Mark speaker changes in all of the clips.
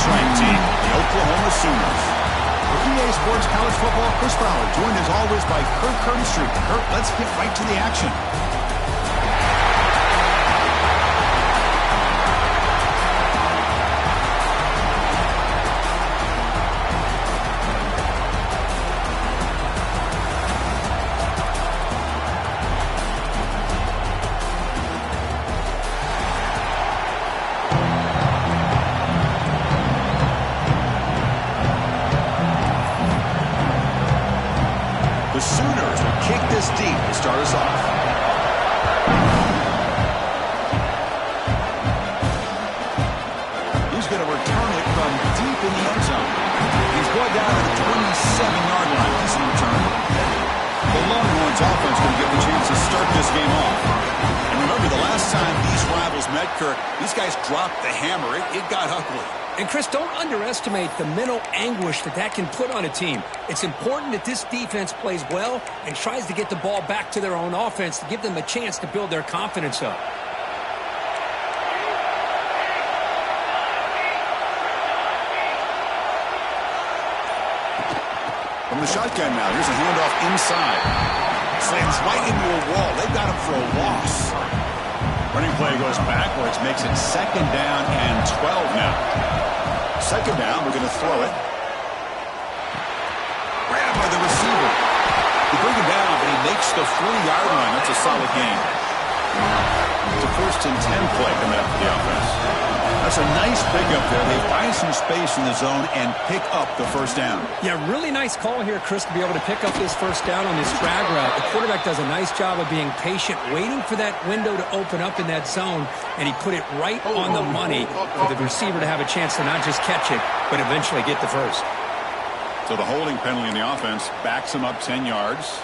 Speaker 1: ranked team, the Oklahoma Sooners. For EA Sports College Football, Chris Fowler, joined as always by Kurt Curtis. Kurt, let's get right to the action. Sooners will kick this deep to start us off. He's going to return it from deep in the end zone. He's brought down to the 27-yard line. Decent return. The Longhorns offense going to get the chance to start this game off. And remember, the last time these rivals met, Kirk, these guys dropped the hammer. It got ugly.
Speaker 2: And, Chris, don't underestimate the mental anguish that can put on a team. It's important that this defense plays well and tries to get the ball back to their own offense to give them a chance to build their confidence up.
Speaker 1: From the shotgun now, here's a handoff inside. Slams right into a wall. They've got him for a loss. Running play goes backwards, makes it 2nd down and 12 now. 2nd down, we're going to throw it. Grabbed by the receiver. They bring him down, but he makes the 40-yard line. That's a solid gain. It's a 1st and 10 play coming up for the offense. That's a nice pickup there. They find some space in the zone and pick up the 1st down.
Speaker 2: Yeah, really nice call here, Chris, to be able to pick up this 1st down on this drag route. The quarterback does a nice job of being patient, waiting for that window to open up in that zone, and he put it right on the money for the receiver to have a chance to not just catch it, but eventually get the 1st.
Speaker 1: So the holding penalty in the offense backs him up 10 yards.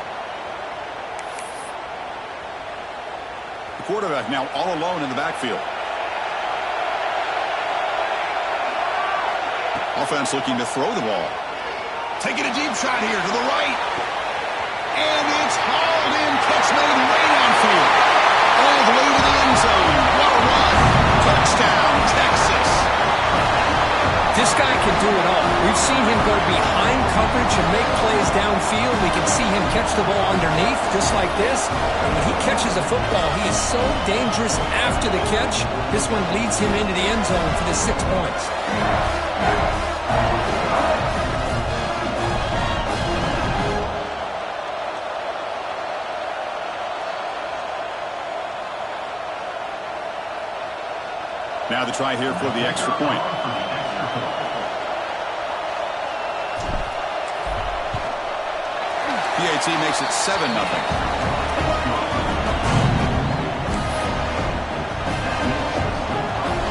Speaker 1: The quarterback now all alone in the backfield. Offense looking to throw the ball. Taking a deep shot here to the right. And it's hauled in. Catch made way downfield. All the way to the end zone. What a run. Touchdown, Texas.
Speaker 2: This guy can do it all. We've seen him go behind coverage and make plays downfield. We can see him catch the ball underneath, just like this. And when he catches a football, he is so dangerous after the catch. This one leads him into the end zone for the 6 points.
Speaker 1: Now the try here for the extra point. PAT makes it 7-0.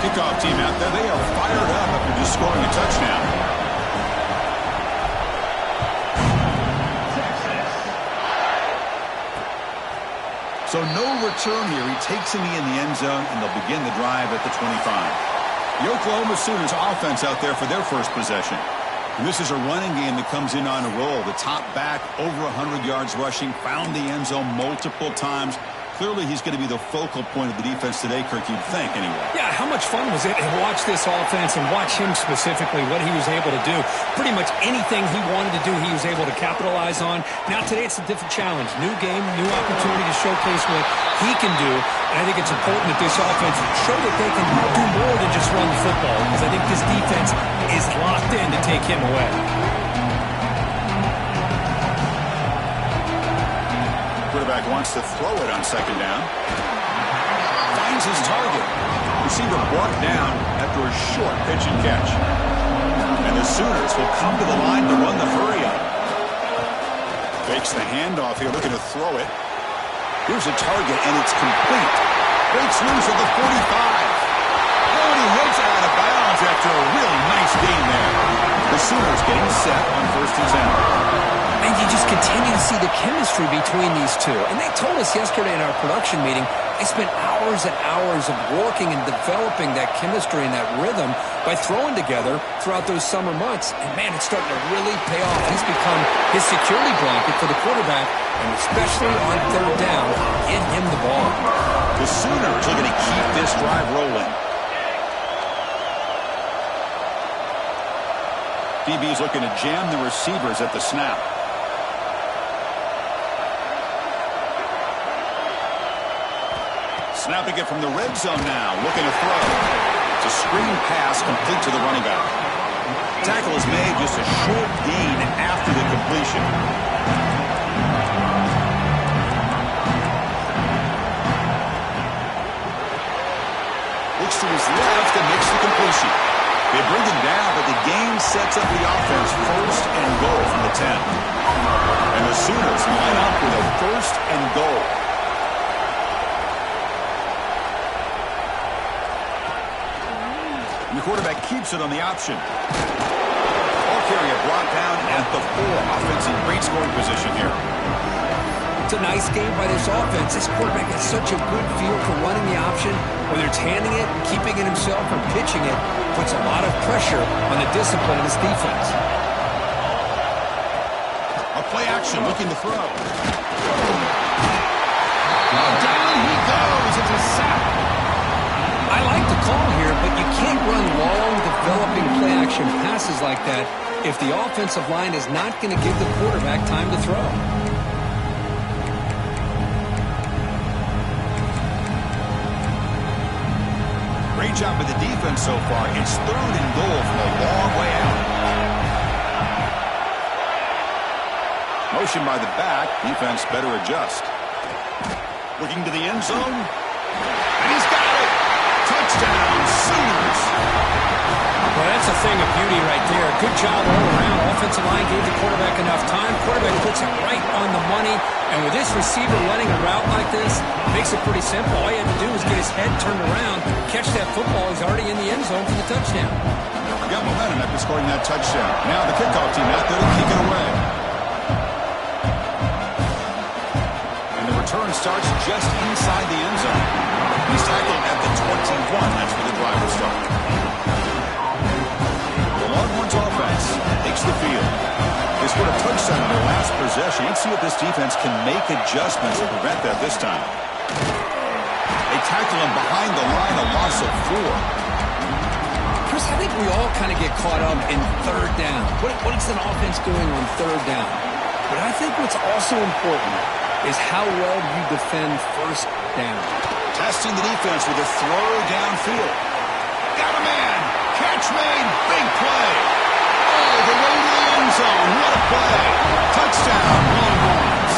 Speaker 1: Kickoff team out there, they are fired up after just scoring a touchdown. So no return here. He takes him in the end zone, and they'll begin the drive at the 25. The Oklahoma Sooners offense out there for their 1st possession. And this is a running game that comes in on a roll. The top back, over 100 yards rushing, found the end zone multiple times. Clearly, he's going to be the focal point of the defense today, Kirk, you'd think, anyway.
Speaker 2: Yeah, how much fun was it to watch this offense and watch him specifically, what he was able to do. Pretty much anything he wanted to do, he was able to capitalize on. Now, today, it's a different challenge. New game, new opportunity to showcase what he can do. And I think it's important that this offense show that they can do more than just run the football, because I think this defense is locked in to take him away.
Speaker 1: Quarterback wants to throw it on 2nd down. Finds his target. Receiver brought down after a short pitch and catch. And the Sooners will come to the line to run the hurry up. Fakes the handoff here, looking to throw it. Here's a target, and it's complete. Breaks loose at the 45. And he heads out of bounds after a really nice game there. The Sooners getting set on 1st and 10.
Speaker 2: And you just continue to see the chemistry between these two. And they told us yesterday in our production meeting, they spent hours and hours of working and developing that chemistry and that rhythm by throwing together throughout those summer months. And, man, it's starting to really pay off. He's become his security blanket for the quarterback, and especially on 3rd down, get him the ball.
Speaker 1: The Sooners are going to keep this drive rolling. DB's looking to jam the receivers at the snap. Snapping it from the red zone now, looking to throw. It's a screen pass complete to the running back. Tackle is made, just a short gain after the completion. Looks to his left and makes the completion. They bring him down, but the game sets up the offense first and goal from the 10. And the Sooners line up with a first and goal. And the quarterback keeps it on the option. Ball carrier brought down at the 4. Offense in great scoring position here.
Speaker 2: It's a nice game by this offense. This quarterback has such a good feel for running the option. Whether it's handing it, keeping it himself, or pitching it, puts a lot of pressure on the discipline of this defense.
Speaker 1: A play action, looking to throw.
Speaker 3: Down he goes. It's a sack.
Speaker 2: I like the call here, but you can't run long, developing play-action passes like that if the offensive line is not going to give the quarterback time to throw.
Speaker 1: Great job with the defense so far. It's third and goal from a long way out. Motion by the back. Defense better adjust. Looking to the end zone. And he's got it. Touchdown, Sooners.
Speaker 2: Well, that's a thing of beauty right there. Good job all around. Offensive line gave the quarterback enough time. Quarterback puts it right on the money. And with this receiver running a route like this, it makes it pretty simple. All you have to do is get his head turned around, catch that football. He's already in the end zone for the touchdown.
Speaker 1: Got momentum after scoring that touchdown. Now the kickoff team out there to kick it away. And the return starts just inside the end zone. He's tackled at the 21. That's where the drive will start. The Longhorns offense takes the field. They scored a touchdown in their last possession. Let's see if this defense can make adjustments to prevent that this time. They tackle him behind the line, a loss of 4.
Speaker 2: Chris, I think we all kind of get caught up in third down. What is an offense doing on third down? But I think what's also important is how well you defend first down.
Speaker 1: Testing the defense with a throw downfield. Got a man. Catch made. Big play. Oh, the way to the end zone. What a play. Touchdown, Longhorns.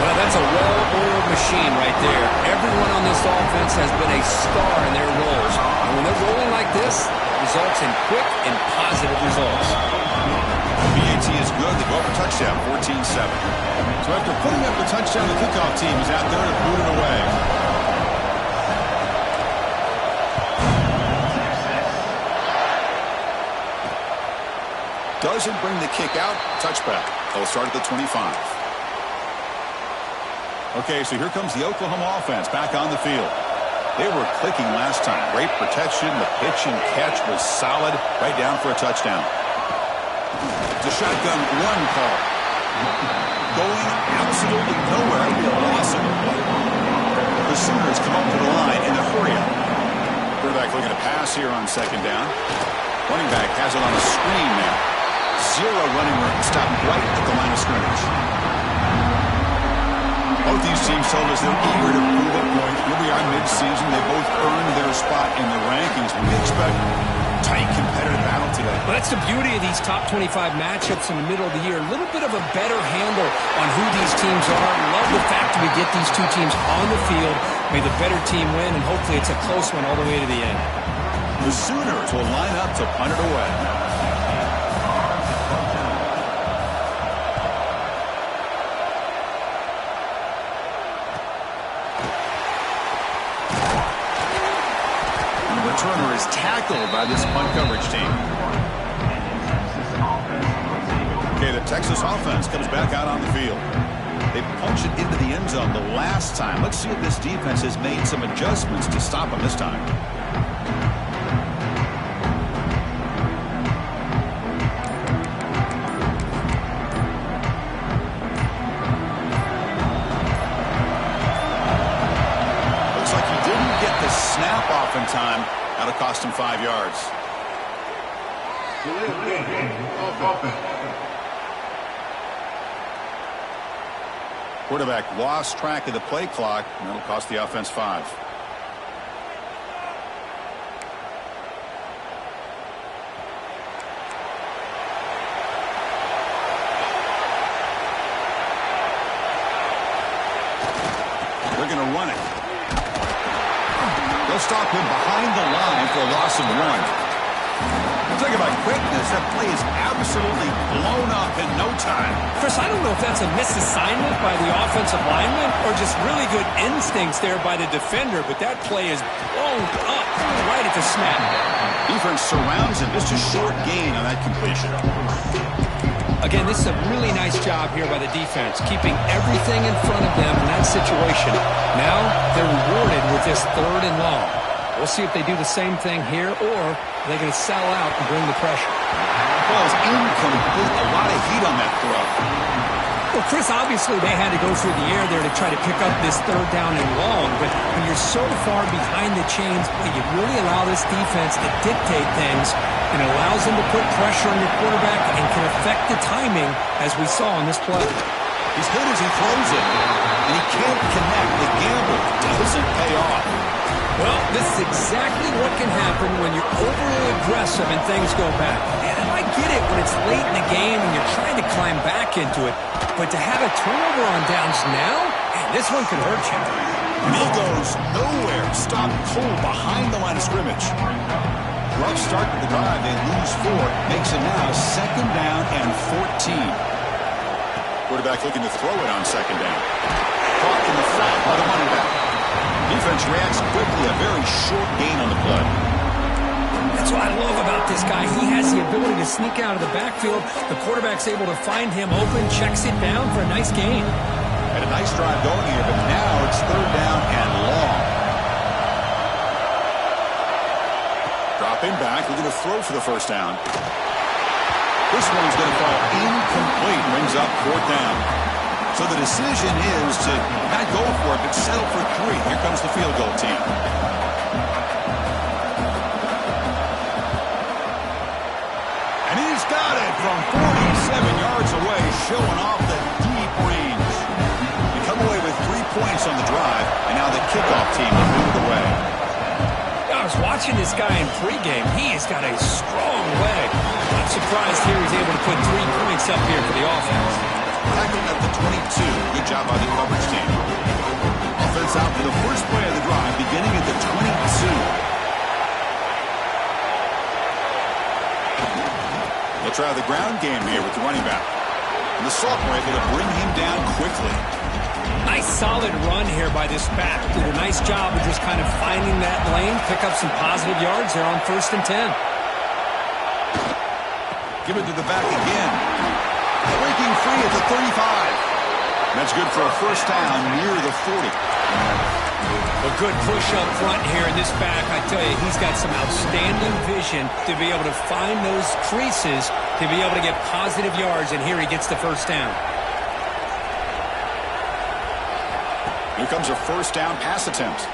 Speaker 2: Well, that's a well-oiled machine right there. Everyone on this offense has been a star in their roles. And when they're rolling like this, it results in quick and positive results.
Speaker 1: BAT is good. They go up a touchdown, 14-7. So after putting up the touchdown, the kickoff team is out there to boot it away. Doesn't bring the kick out. Touchback. They'll start at the 25. Okay, so here comes the Oklahoma offense back on the field. They were clicking last time. Great protection. The pitch and catch was solid. Right down for a touchdown. It's a shotgun run call. Going absolutely nowhere. Loss of the play. The Sooners come up to the line in the hurry-up. Quarterback looking to pass here on second down. Running back has it on a screen now. Zero running room. Stopped right at the line of scrimmage. Both these teams told us they're eager to prove a point. Here we are mid-season. They both earned their spot in the rankings. We expect tight competitive battle today.
Speaker 2: Well, that's the beauty of these top 25 matchups in the middle of the year. A little bit of a better handle on who these teams are. Love the fact that we get these two teams on the field. May the better team win, and hopefully it's a close one all the way to the end.
Speaker 1: The Sooners will line up to punt it away. Returner is tackled by this punt coverage team. Okay, the Texas offense comes back out on the field. They punch it into the end zone the last time. Let's see if this defense has made some adjustments to stop them this time. Looks like he didn't get the snap off in time. That'll cost him 5 yards. Quarterback lost track of the play clock, and that'll cost the offense 5. They're going to run it. They'll stop him behind the line for a loss of 1. Talk about quickness. That play is absolutely blown up in no time.
Speaker 2: Chris, I don't know if that's a misassignment by the offensive lineman or just really good instincts there by the defender, but that play is blown up right at the snap.
Speaker 1: Defense surrounds him. Just a short gain on that completion.
Speaker 2: Again, this is a really nice job here by the defense, keeping everything in front of them in that situation. Now they're rewarded with this 3rd and long. We'll see if they do the same thing here, or they're going to sell out and bring the pressure.
Speaker 1: Ball's incomplete. A lot of heat on that throw.
Speaker 2: Well, Chris, obviously they had to go through the air there to try to pick up this 3rd down and long, but when you're so far behind the chains, you really allow this defense to dictate things, and it allows them to put pressure on your quarterback and can affect the timing, as we saw on this play.
Speaker 1: He's good as he throws it, and he can't connect. The gamble doesn't pay off.
Speaker 2: Well, this is exactly what can happen when you're overly aggressive and things go back. And I get it when it's late in the game and you're trying to climb back into it. But to have a turnover on downs now, man, this one could hurt you.
Speaker 1: And he goes nowhere. Stop cold behind the line of scrimmage. Rough start to the drive. They lose 4. Makes it now 2nd down and 14. Quarterback looking to throw it on 2nd down. Caught in the flat by the running back. Defense reacts quickly, a very short gain on the play.
Speaker 2: That's what I love about this guy. He has the ability to sneak out of the backfield. The quarterback's able to find him open, checks it down for a nice gain.
Speaker 1: Had a nice drive going here, but now it's 3rd down and long. Dropping back, looking to throw for the 1st down. This one's going to fall incomplete, brings up 4th down. So the decision is to not go for it, but settle for 3. Here comes the field goal team. And he's got it from 47 yards away, showing off the deep range. They come away with 3 points on the drive, and now the kickoff team will move it away.
Speaker 2: I was watching this guy in pregame. He has got a strong leg. I'm surprised here he's able to put 3 points up here for the offense.
Speaker 1: Tackling at the 22. Good job by the coverage team. Offense out for the first play of the drive, beginning at the 22. They'll try the ground game here with the running back. And the sophomore able to bring him down quickly.
Speaker 2: Nice solid run here by this back. Did a nice job of just kind of finding that lane, pick up some positive yards there on 1st and 10.
Speaker 1: Give it to the back again. Breaking free at the 35. That's good for a 1st down near the 40.
Speaker 2: A good push up front here in this back. I tell you, he's got some outstanding vision to be able to find those creases, to be able to get positive yards, and here he gets the 1st down.
Speaker 1: Here comes a 1st down pass attempt.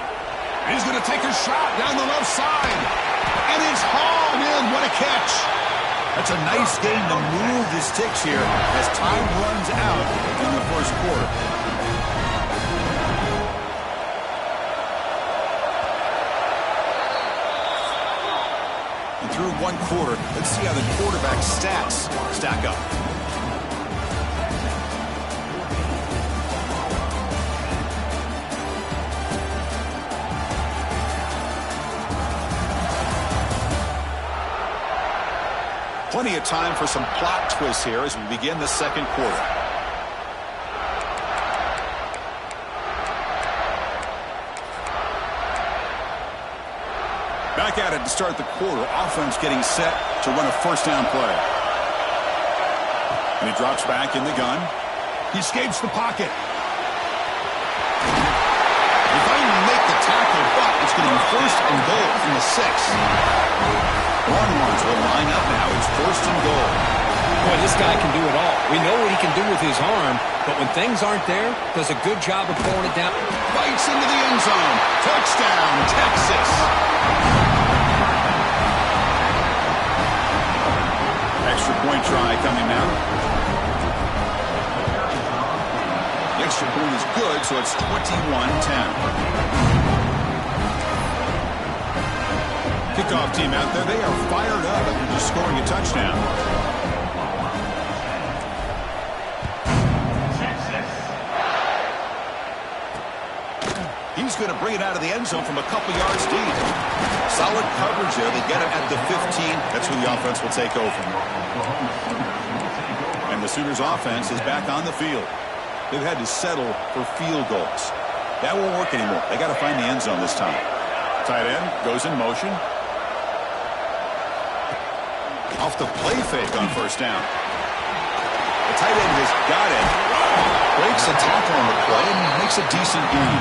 Speaker 1: He's going to take a shot down the left side. And it's hauled in. What a catch. That's a nice game to move the sticks here as time runs out in the 1st quarter. And through 1 quarter, let's see how the quarterback's stats stack up. Plenty of time for some plot twists here as we begin the 2nd quarter. Back at it to start the quarter. Offense getting set to run a 1st down play. And he drops back in the gun. He escapes the pocket. If I can make the tackle, but it's going to be 1st and goal from the 6. Longhorns will line up now. It's 1st and goal.
Speaker 2: Boy, this guy can do it all. We know what he can do with his arm, but when things aren't there, does a good job of pulling it down.
Speaker 1: Bites into the end zone. Touchdown, Texas. point try coming now. The extra point is good, so it's 21-10. Kickoff team out there, they are fired up after just scoring a touchdown. He's going to bring it out of the end zone from a couple yards deep. Solid coverage there. They get it at the 15. That's where the offense will take over. And the Sooners offense is back on the field. They've had to settle for field goals. That won't work anymore. They got to find the end zone this time. Tight end goes in motion. Off the play fake on first down. The tight end has got it. Breaks a tackle on the play and makes a decent gain.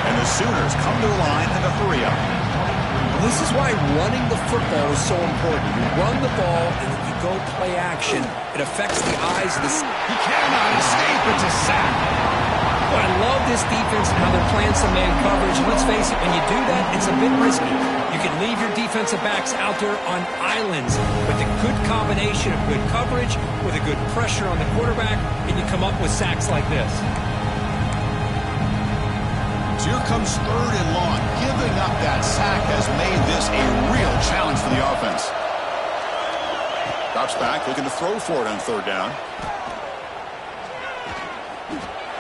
Speaker 1: And the Sooners come to the line in a hurry-up.
Speaker 2: This is why running the football is so important. You run the ball and then you go play action. It affects the eyes of the...
Speaker 3: He cannot escape. It's a sack.
Speaker 2: But I love this defense and how they're playing some man coverage. Let's face it, when you do that, it's a bit risky. You can leave your defensive backs out there on islands with a good combination of good coverage, with a good pressure on the quarterback, and you come up with sacks like this.
Speaker 1: So here comes third and long. Giving up that sack has made this a real challenge for the offense. Drops back, looking to throw for it on third down.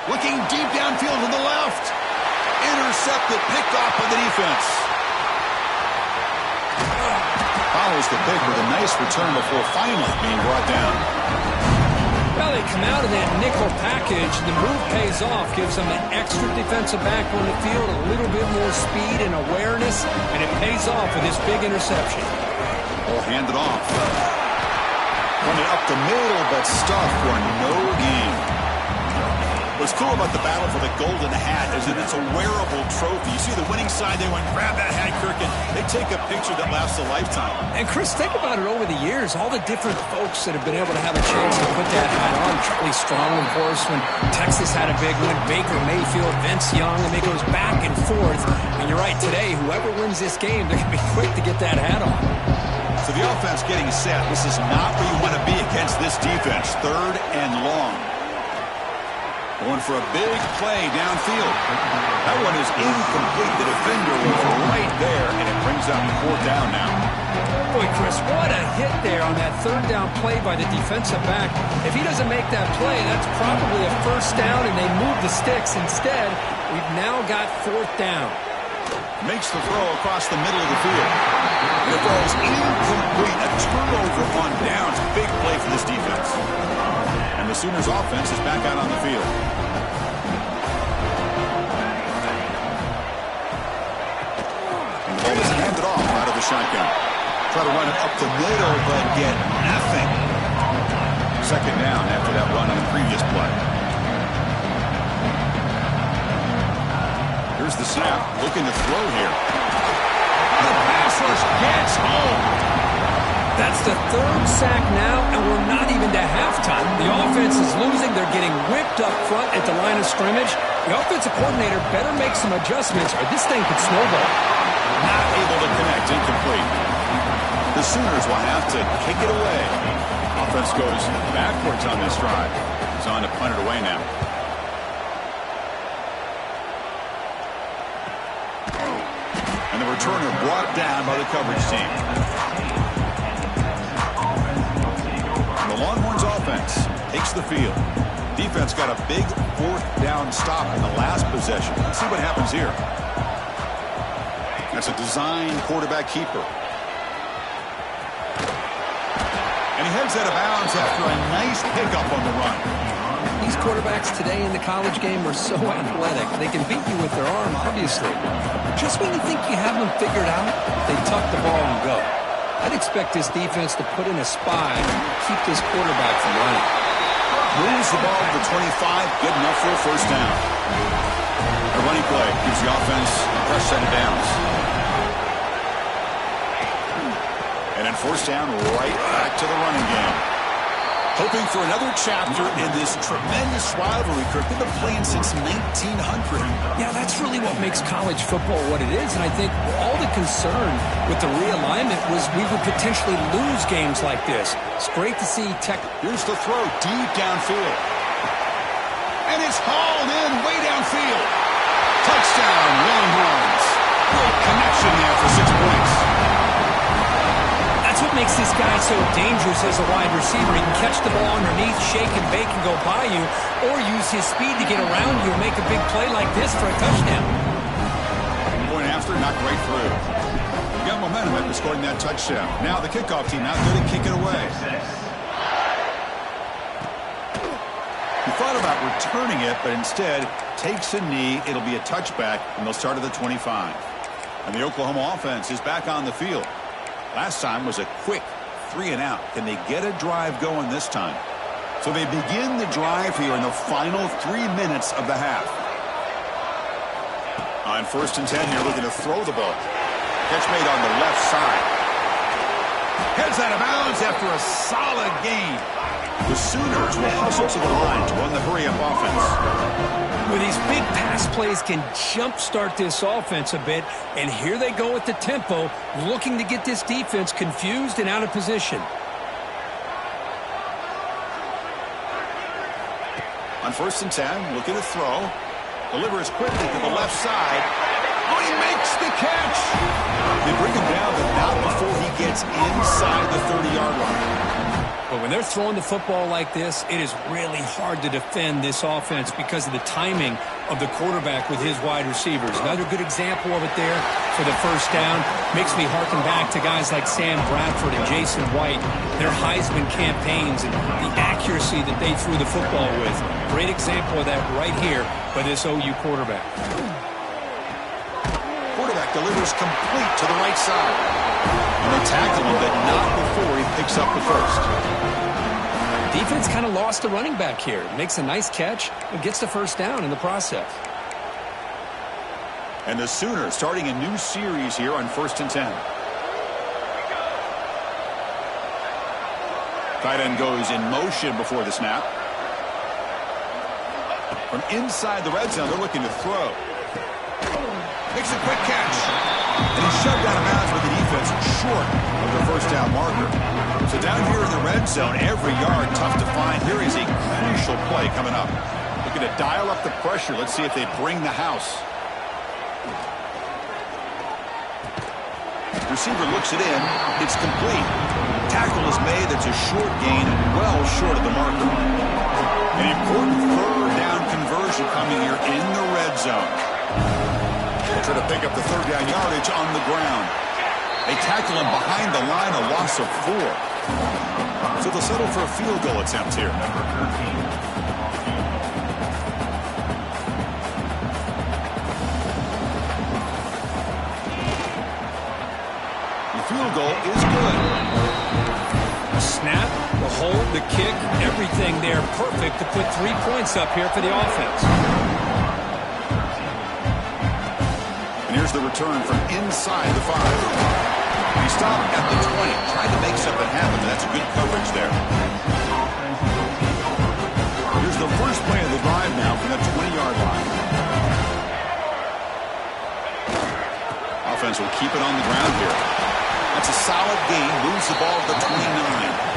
Speaker 1: Looking deep downfield to the left. Intercepted, picked off by the defense. Follows the pick with a nice return before finally being brought down.
Speaker 2: Well, they come out of that nickel package. The move pays off, gives them an extra defensive back on the field, a little bit more speed and awareness, and it pays off with this big interception.
Speaker 1: Ball handed off. Running up the middle, but stuffed for no gain. What's cool about the battle for the golden hat is that it's a wearable trophy. You see the winning side, they went grab that hat, Kirk, and they take a picture that lasts a lifetime.
Speaker 2: And Chris, think about it over the years, all the different folks that have been able to have a chance to put that hat on. Charlie Strong, of course, when Texas had a big one, Baker Mayfield, Vince Young, and it goes back and forth. And you're right, today, whoever wins this game, they're going to be quick to get that hat on.
Speaker 1: So the offense getting set. This is not where you want to be against this defense. Third and long. Going for a big play downfield. That one is incomplete. The defender was right there, and it brings up fourth down now.
Speaker 2: Boy, Chris, what a hit there on that third down play by the defensive back. If he doesn't make that play, that's probably a first down, and they move the sticks. Instead, we've now got fourth down.
Speaker 1: Makes the throw across the middle of the field. And the throw is incomplete. A turnover on downs. Big play for this defense. And the Sooners offense is back out on the field. And the ball is handed off out of the shotgun. Try to run it up the middle, but get nothing. Second down after that run on the previous play. Here's the snap, looking to throw here.
Speaker 3: The pass rush gets home.
Speaker 2: That's the third sack now, and we're not even to halftime. The offense is losing. They're getting whipped up front at the line of scrimmage. The offensive coordinator better make some adjustments, or this thing could snowball.
Speaker 1: Not able to connect, incomplete. The Sooners will have to kick it away. Offense goes backwards on this drive. He's on to punt it away now. And the returner brought down by the coverage team. And the Longhorns offense takes the field. Defense got a big fourth down stop in the last possession. Let's see what happens here. That's a design quarterback keeper. And he heads out of bounds after a nice pickup on the run.
Speaker 2: These quarterbacks today in the college game are so athletic. They can beat you with their arm, obviously. Just when you think you have them figured out, they tuck the ball and go. I'd expect this defense to put in a spy and keep this quarterback from running.
Speaker 1: Moves the ball to the 25, good enough for a first down. A running play gives the offense a fresh set of downs. And then first down, right back to the running game. Hoping for another chapter in this tremendous rivalry, Kirk. They've been playing since 1900.
Speaker 2: Yeah, that's really what makes college football what it is. And I think all the concern with the realignment was we would potentially lose games like this. It's great to see Tech.
Speaker 1: Here's the throw deep downfield. And it's hauled in way downfield. Touchdown, Longhorns. Great connection there for 6 points.
Speaker 2: That's what makes this guy so dangerous as a wide receiver. He can catch the ball underneath, shake and bake and go by you, or use his speed to get around you and make a big play like this for a touchdown.
Speaker 1: Point after, not right through. You got momentum after scoring that touchdown. Now the kickoff team out there to kick it away. He thought about returning it, but instead takes a knee. It'll be a touchback, and they'll start at the 25. And the Oklahoma offense is back on the field. Last time was a quick 3 and out. Can they get a drive going this time? So they begin the drive here in the final 3 minutes of the half. On 1st and 10 here, looking to throw the ball. Catch made on the left side. Heads out of bounds after a solid gain. The Sooners will hustle to the line to run the hurry-up offense.
Speaker 2: With these big pass plays can jumpstart this offense a bit, and here they go with the tempo, looking to get this defense confused and out of position.
Speaker 1: On 1st and 10, looking to throw. Delivers quickly to the left side. Oh, he makes the catch! They bring him down, but not before he gets inside the 30-yard line.
Speaker 2: But when they're throwing the football like this, it is really hard to defend this offense because of the timing of the quarterback with his wide receivers. Another good example of it there for the first down. Makes me harken back to guys like Sam Bradford and Jason White, their Heisman campaigns and the accuracy that they threw the football with. Great example of that right here by this OU quarterback.
Speaker 1: Quarterback delivers complete to the right side. And they tackle him, but not before he picks up the first.
Speaker 2: Defense kind of lost the running back here. Makes a nice catch and gets the first down in the process.
Speaker 1: And the Sooners starting a new series here on 1st and 10. Tight end goes in motion before the snap. From inside the red zone, they're looking to throw. Makes a quick catch. And he's shoved out of bounds with the defense short of the first down marker. So down here in the red zone, every yard tough to find. Here is a crucial play coming up. Looking to dial up the pressure. Let's see if they bring the house. Receiver looks it in. It's complete. Tackle is made. That's a short gain and well short of the marker. An important third down conversion coming here in the red zone. They try to pick up the third down yardage on the ground. They tackle him behind the line, a loss of 4. So they'll settle for a field goal attempt here. The field goal is good.
Speaker 2: The snap, the hold, the kick, everything there perfect to put 3 points up here for the offense.
Speaker 1: Here's the return from inside the 5. He stopped at the 20. Tried to make something happen, but that's a good coverage there. Here's the first play of the drive now from the 20-yard line. Offense will keep it on the ground here. That's a solid gain. Moves the ball to the 29.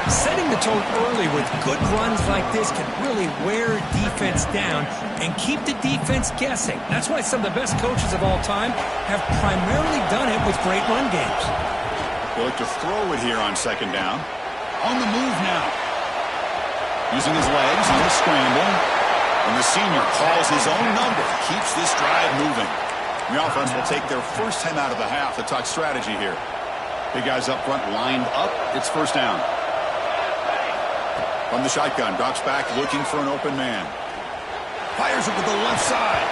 Speaker 2: Setting the tone early with good runs like this can really wear defense down and keep the defense guessing. That's why some of the best coaches of all time have primarily done it with great run games.
Speaker 1: They'll look to throw it here on 2nd down. On the move now. Using his legs on the scramble. And the senior calls his own number. Keeps this drive moving. The offense will take their first time out of the half to talk strategy here. Big guys up front lined up. It's 1st down. From the shotgun, drops back looking for an open man. Fires it to the left side.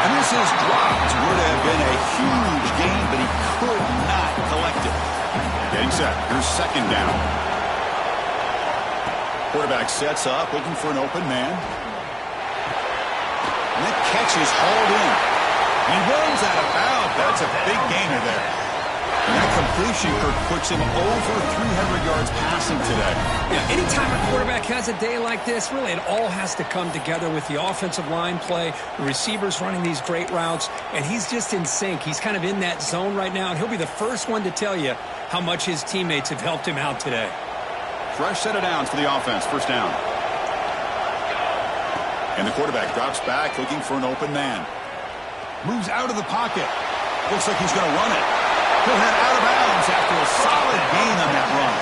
Speaker 1: And this is dropped. Would have been a huge gain, but he could not collect it. Getting set. Here's 2nd down. Quarterback sets up, looking for an open man. And that catch is hauled in. He runs out of bounds. That's a big gainer there. And that completion, Kirk, puts him over 300 yards passing today.
Speaker 2: Yeah, anytime a quarterback has a day like this, really it all has to come together with the offensive line play, the receivers running these great routes, and he's just in sync. He's kind of in that zone right now, and he'll be the first one to tell you how much his teammates have helped him out today.
Speaker 1: Fresh set of downs for the offense. First down. And the quarterback drops back looking for an open man. Moves out of the pocket. Looks like he's going to run it. He'll head out of bounds after a solid gain on that run.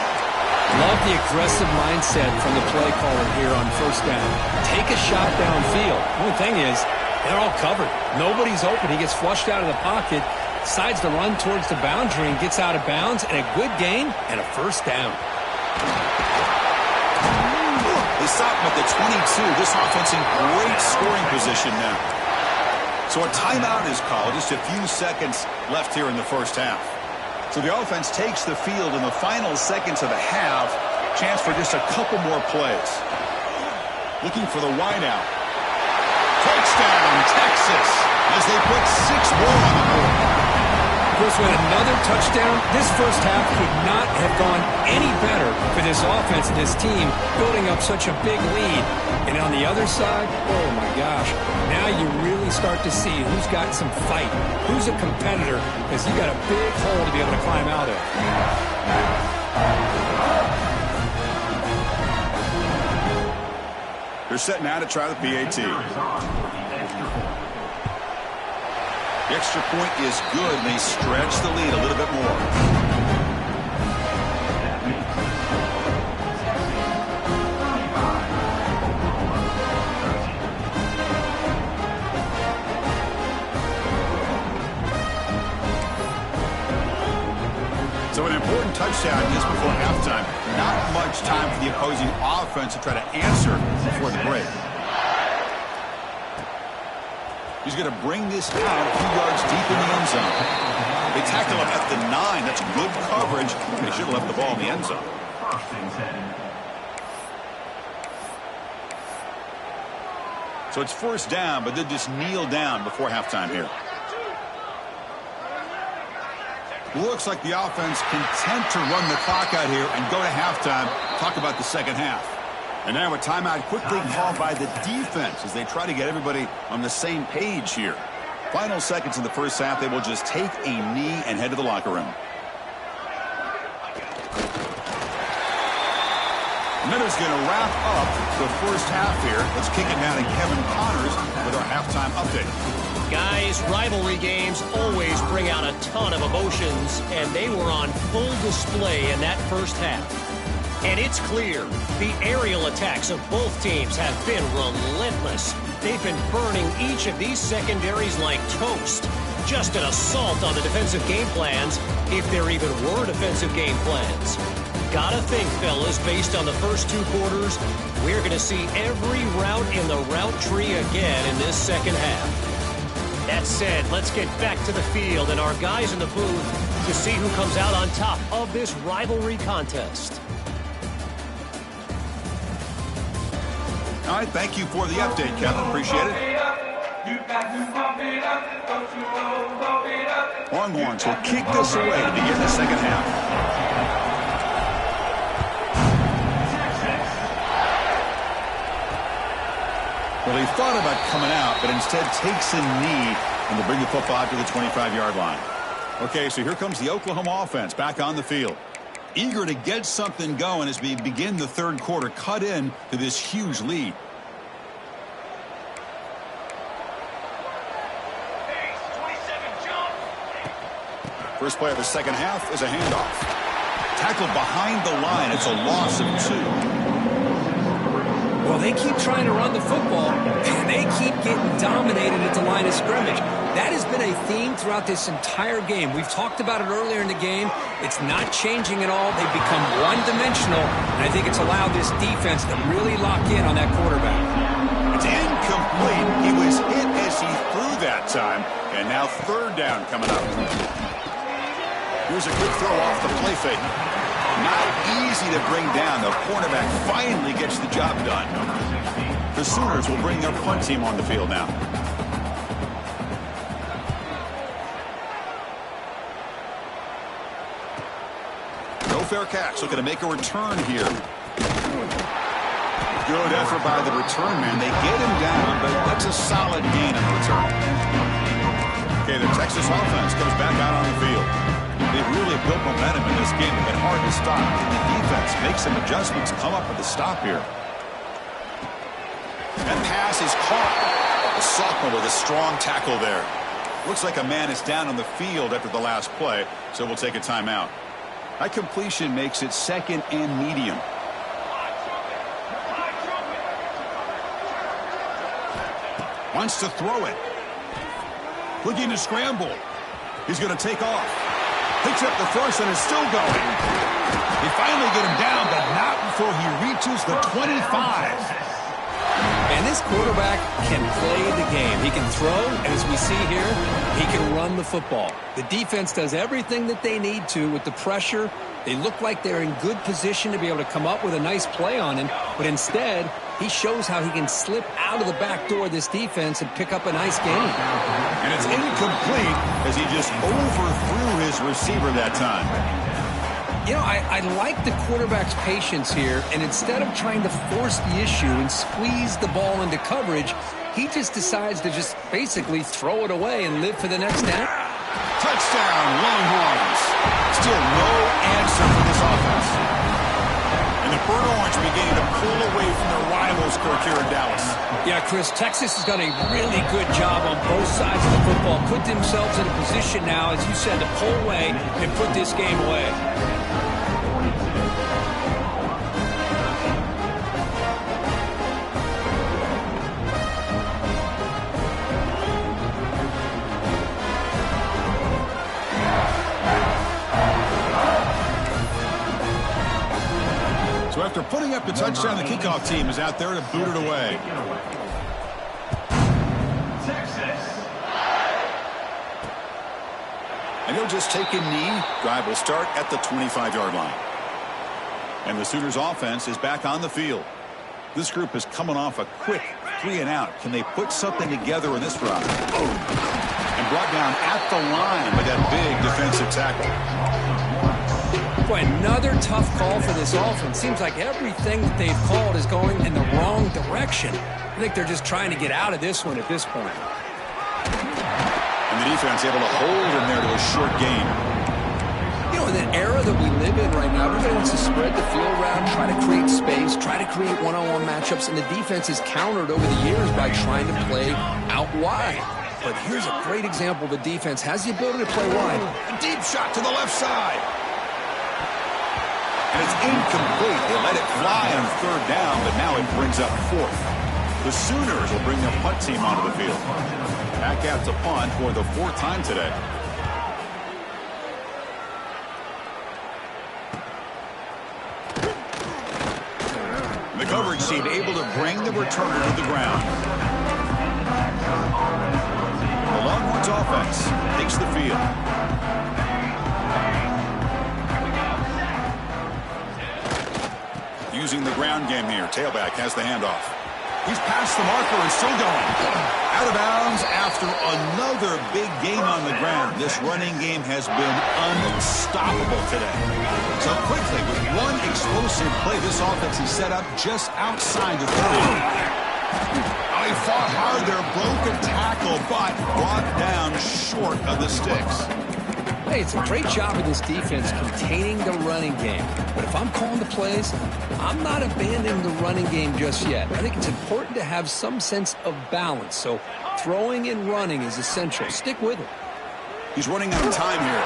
Speaker 2: Love the aggressive mindset from the play caller here on first down. Take a shot downfield. The only thing is, they're all covered. Nobody's open. He gets flushed out of the pocket, decides to run towards the boundary and gets out of bounds, and a good gain and a first down.
Speaker 1: They stop him at the 22. This offense in great scoring position now. So a timeout is called. Just a few seconds left here in the first half. So the offense takes the field in the final seconds of the half. Chance for just a couple more plays. Looking for the wideout. Touchdown, Texas, as they put 6 more on the board.
Speaker 2: Of course, with another touchdown, this first half could not have gone any better for this offense and this team, building up such a big lead. And on the other side, oh my gosh, now you really start to see who's got some fight, who's a competitor, because you got a big hole to be able to climb out of.
Speaker 1: They're set now to try the PAT. The extra point is good, and they stretch the lead a little bit more. So an important touchdown just before halftime. Not much time for the opposing offense to try to answer before the break. He's going to bring this out a few yards deep in the end zone. They tackle him at the 9. That's good coverage. They should have left the ball in the end zone. So it's first down, but they just kneel down before halftime here. Looks like the offense content to run the clock out here and go to halftime. Talk about the second half. And now a timeout quickly called by the defense as they try to get everybody on the same page here. Final seconds in the first half, they will just take a knee and head to the locker room. And that is going to wrap up the first half here. Let's kick it down to Kevin Connors with our halftime update.
Speaker 4: Guys, rivalry games always bring out a ton of emotions, and they were on full display in that first half. And it's clear, the aerial attacks of both teams have been relentless. They've been burning each of these secondaries like toast. Just an assault on the defensive game plans, if there even were defensive game plans. Gotta think, fellas, based on the first 2 quarters, we're going to see every route in the route tree again in this second half. That said, let's get back to the field and our guys in the booth to see who comes out on top of this rivalry contest.
Speaker 1: All right, thank you for the update, Kevin. Appreciate it. Longhorns will kick this away to begin the second half. Well, he thought about coming out, but instead takes a knee and will bring the football out to the 25-yard line. Okay, so here comes the Oklahoma offense back on the field. Eager to get something going as we begin the third quarter, cut in to this huge lead. First play of the second half is a handoff. Tackled behind the line. It's a loss of 2.
Speaker 2: Well, they keep trying to run the football, and they keep getting dominated at the line of scrimmage. That has been a theme throughout this entire game. We've talked about it earlier in the game. It's not changing at all. They've become one-dimensional, and I think it's allowed this defense to really lock in on that quarterback.
Speaker 1: It's incomplete. He was hit as he threw that time, and now third down coming up. Here's a good throw off the play fake. Not easy to bring down. The cornerback finally gets the job done. The Sooners will bring their punt team on the field now. fair catch. Looking to make a return here. Good effort by the return man. They get him down, but that's a solid gain on the return. Okay, the Texas offense comes back out on the field. They've really built momentum in this game. It's been hard to stop. And the defense makes some adjustments, come up with a stop here. And pass is caught. The sophomore with a strong tackle there. Looks like a man is down on the field after the last play, so we'll take a timeout. That completion makes it second and medium. Wants to throw it. Looking to scramble. He's going to take off. Picks up the first and is still going. They finally get him down, but not before he reaches the 25.
Speaker 2: And this quarterback can play the game. He can throw, and as we see here, he can run the football. The defense does everything that they need to with the pressure. They look like they're in good position to be able to come up with a nice play on him, but instead, he shows how he can slip out of the back door of this defense and pick up a nice gain.
Speaker 1: And it's incomplete as he just overthrew his receiver that time.
Speaker 2: You know, I like the quarterback's patience here, and instead of trying to force the issue and squeeze the ball into coverage, he just decides to just basically throw it away and live for the next down.
Speaker 1: Touchdown, Longhorns. Still no answer for this offense. And the Burnt Orange beginning to pull away from their rivals, Kirk, here in Dallas.
Speaker 2: Yeah, Chris, Texas has done a really good job on both sides of the football. Put themselves in a position now, as you said, to pull away and put this game away.
Speaker 1: So after putting up the touchdown, the kickoff team is out there to boot it away. And he'll just take a knee. Drive will start at the 25-yard line. And the Sooners offense is back on the field. This group is coming off a quick 3-and-out. Can they put something together in this round? And brought down at the line by that big defensive tackle.
Speaker 2: Boy, another tough call for this offense. Seems like everything that they've called is going in the wrong direction. I think they're just trying to get out of this one at this point.
Speaker 1: And the defense able to hold him there to a short gain.
Speaker 2: You know, in the era that we live in right now, everybody wants to spread the field around, try to create space, try to create one-on-one matchups, and the defense is countered over the years by trying to play out wide. But here's a great example. The defense has the ability to play wide.
Speaker 1: A deep shot to the left side. And it's incomplete. They let it fly on third down, but now it brings up fourth. The Sooners will bring their punt team onto the field. Back out to punt for the fourth time today. The coverage team able to bring the returner to the ground. The Longhorns offense takes the field. Using the ground game here. Tailback has the handoff. He's past the marker and still going. Out of bounds after another big game on the ground. This running game has been unstoppable today. So quickly, with one explosive play, this offense is set up just outside the 30. Oh, he fought hard there, broke a tackle, but brought down short of the sticks.
Speaker 2: Hey, it's a great job of this defense containing the running game. But if I'm calling the plays, I'm not abandoning the running game just yet. I think it's important to have some sense of balance. So throwing and running is essential. Stick with it.
Speaker 1: He's running out of time here.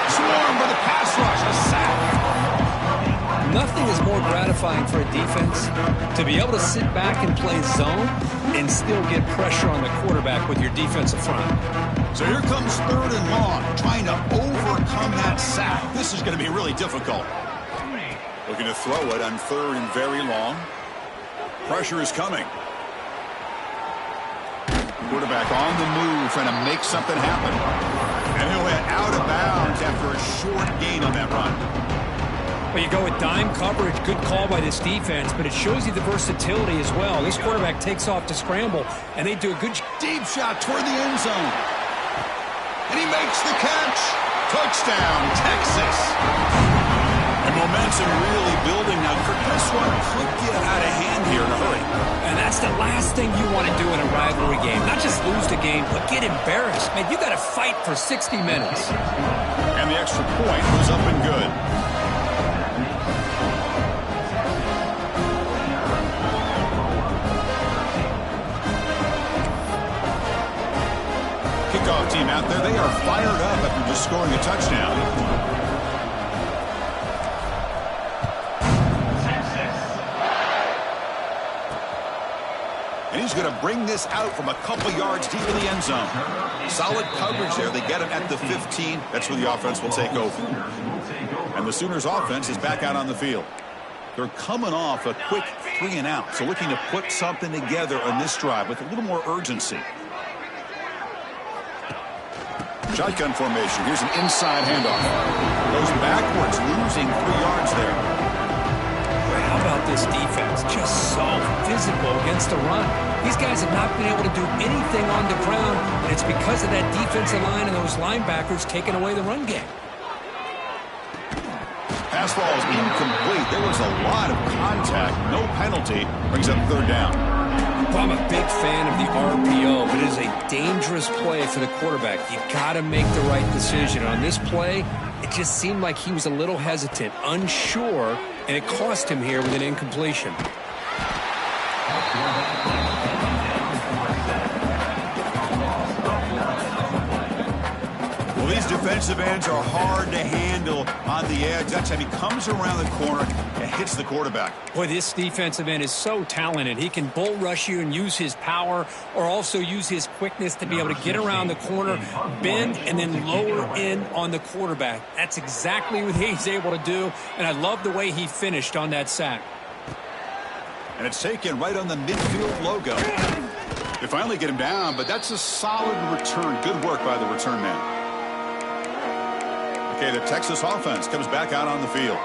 Speaker 1: Swarmed by the pass rush. A sack.
Speaker 2: Nothing is more gratifying for a defense to be able to sit back and play zone and still get pressure on the quarterback with your defensive front.
Speaker 1: So here comes third and long, trying to overcome that sack. This is going to be really difficult. Looking to throw it on third and very long. Pressure is coming. Quarterback on the move, trying to make something happen. And he'll hit out of bounds after a short gain on that run.
Speaker 2: Well, you go with dime coverage, good call by this defense, but it shows you the versatility as well. This quarterback takes off to scramble, and they do a good
Speaker 1: deep shot toward the end zone. And he makes the catch. Touchdown, Texas.
Speaker 2: lose the game, but get embarrassed. Man, you got to fight for 60 minutes.
Speaker 1: And the extra point was up and good. Kickoff team out there, they are fired up after just scoring a touchdown. And he's going to bring this out from a couple yards deep in the end zone. Solid coverage there. They get him at the 15. That's where the offense will take over. And the Sooners offense is back out on the field. They're coming off a quick 3 and out. So looking to put something together on this drive with a little more urgency. Shotgun formation. Here's an inside handoff. Goes backwards, losing 3 yards there.
Speaker 2: How about this defense? Just so physical against the run. These guys have not been able to do anything on the ground, and it's because of that defensive line and those linebackers taking away the run game.
Speaker 1: Pass ball is incomplete. There was a lot of contact. No penalty. Brings up 3rd down.
Speaker 2: Well, I'm a big fan of the RPO, but it is a dangerous play for the quarterback. You got to make the right decision. On this play, it just seemed like he was a little hesitant, unsure, and it cost him here with an incompletion.
Speaker 1: Well, these defensive ends are hard to handle on the edge. That time he comes around the corner and hits the quarterback.
Speaker 2: Boy, this defensive end is so talented. He can bull rush you and use his power, or also use his quickness to be able to get around the corner, bend, and then lower in on the quarterback. That's exactly what he's able to do, and I love the way he finished on that sack.
Speaker 1: And it's taken right on the midfield logo. They finally get him down, but that's a solid return. Good work by the return man. Okay, the Texas offense comes back out on the field,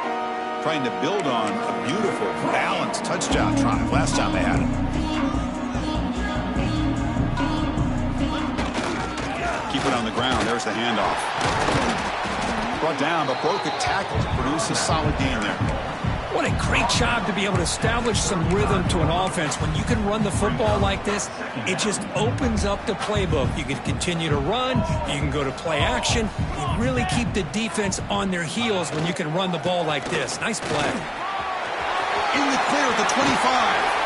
Speaker 1: trying to build on a beautiful, balanced touchdown drive last time they had it. Keep it on the ground. There's the handoff. Brought down, but broke a tackle to produce a solid gain there.
Speaker 2: What a great job to be able to establish some rhythm to an offense. When you can run the football like this, it just opens up the playbook. You can continue to run. You can go to play action. You really keep the defense on their heels when you can run the ball like this. Nice play.
Speaker 1: In the clear at the 25.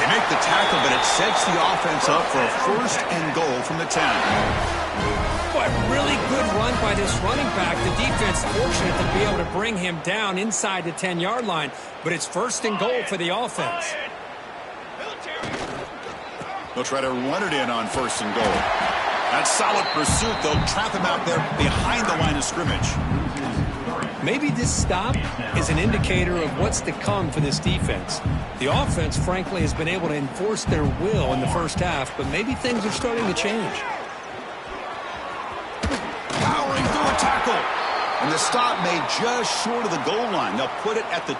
Speaker 1: They make the tackle, but it sets the offense up for a 1st and goal from the 10.
Speaker 2: Boy, really good run by this running back. The defense fortunate to be able to bring him down inside the 10-yard line, but it's 1st and goal for the offense.
Speaker 1: They'll try to run it in on 1st and goal. That's solid pursuit. They'll trap him out there behind the line of scrimmage.
Speaker 2: Maybe this stop is an indicator of what's to come for this defense. The offense, frankly, has been able to enforce their will in the first half, but maybe things are starting to change.
Speaker 1: Powering through a tackle. And the stop made just short of the goal line. They'll put it at the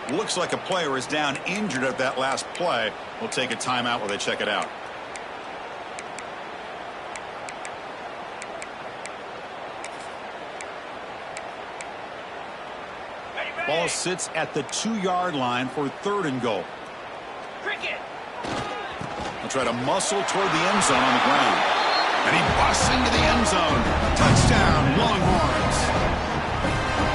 Speaker 1: 2. Looks like a player is down injured at that last play. We'll take a timeout while they check it out. Ball sits at the 2-yard line for 3rd and goal. They'll try to muscle toward the end zone on the ground. And he busts into the end zone. Touchdown, Longhorns.